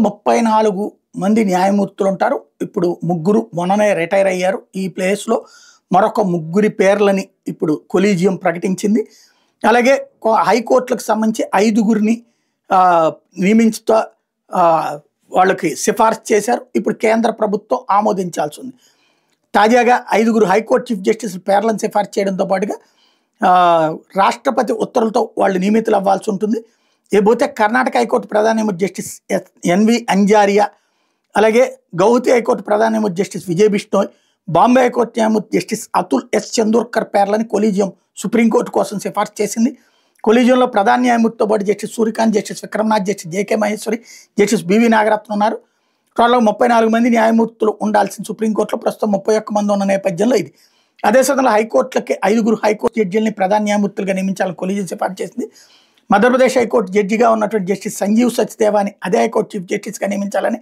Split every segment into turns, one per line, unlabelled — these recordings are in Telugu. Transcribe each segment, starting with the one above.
34 మంది న్యాయమూర్తులు ఉంటారు. ఇప్పుడు ముగ్గురు మొన్ననే రిటైర్ అయ్యారు. ఈ ప్లేస్లో మరొక ముగ్గురి పేర్లని ఇప్పుడు కొలీజియం ప్రకటించింది. అలాగే హైకోర్టులకు సంబంధించి 5గురిని నియమించుతా వాళ్ళకి సిఫార్సు చేశారు. ఇప్పుడు కేంద్ర ప్రభుత్వం ఆమోదించాల్సి ఉంది. తాజాగా 5గురు హైకోర్టు చీఫ్ జస్టిస్ పేర్లను సిఫార్సు చేయడంతో పాటుగా రాష్ట్రపతి ఉత్తర్వులతో వాళ్ళు నియమితులు అవ్వాల్సి ఉంటుంది. ఇకపోతే కర్ణాటక హైకోర్టు ప్రధాన న్యాయమూర్తి జస్టిస్ ఎన్వి అంజారియా, అలాగే గౌహతి హైకోర్టు ప్రధాన న్యాయమూర్తి జస్టిస్ విజయ్ బిష్ణోయ్, బాంబే హైకోర్టు న్యాయమూర్తి జస్టిస్ అతుల్ ఎస్ చందోర్కర్ పేర్లని కొలీజియం సుప్రీంకోర్టు కోసం సిఫార్సు చేసింది. కొలీజియంలో ప్రధాన న్యాయమూర్తితో పాటు justice Suryakant, justice Vikramnath, justice JK Maheshwari, justice BV Nagarathna ఉన్నారు. టోటల్గా 34 మంది న్యాయమూర్తులు ఉండాల్సిన సుప్రీంకోర్టులో ప్రస్తుతం 31 మంది ఉన్న నేపథ్యంలో ఇది. అదే సమయంలో హైకోర్టులకి 5గురు హైకోర్టు జడ్జీలని ప్రధాన న్యాయమూర్తులుగా నియమించాలని కొలీజియం సిఫార్సు చేసింది. మధ్యప్రదేశ్ హైకోర్టు జడ్జిగా ఉన్నటువంటి జస్టిస్ సంజీవ్ సచ్దేవాని అదే హైకోర్టు చీఫ్ జస్టిస్గా నియమించాలని,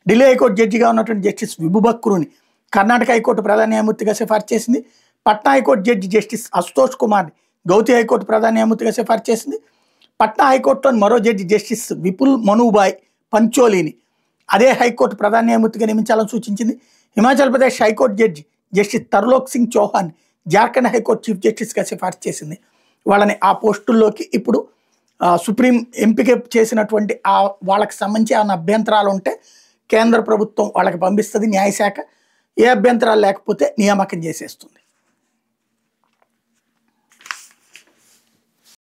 ఢిల్లీ హైకోర్టు జడ్జిగా ఉన్నటువంటి జస్టిస్ విభుబక్రుని కర్ణాటక హైకోర్టు ప్రధాన న్యాయమూర్తిగా సిఫార్సు చేసింది. Patna high court judge justice Ashutosh కుమార్ని గౌతి హైకోర్టు ప్రధాన న్యాయమూర్తిగా సిఫార్సు చేసింది. పట్నా హైకోర్టులోని మరో జడ్జి జస్టిస్ విపుల్ మనుబాయ్ పంచోలీని అదే హైకోర్టు ప్రధాన న్యాయమూర్తిగా నియమించాలని సూచించింది. Himachal Pradesh high court judge justice Tarlok Singh Chauhan Jharkhand high court chief జస్టిస్గా సిఫార్సు చేసింది. వాళ్ళని ఆ పోస్టుల్లోకి ఇప్పుడు సుప్రీం ఎంపిక చేసినటువంటి వాళ్ళకి సంబంధించి ఏమైనా అభ్యంతరాలు ఉంటే కేంద్ర ప్రభుత్వం వాళ్ళకి పంపిస్తుంది న్యాయశాఖ. ఏ అభ్యంతరాలు లేకపోతే నియామకం చేసేస్తుంది.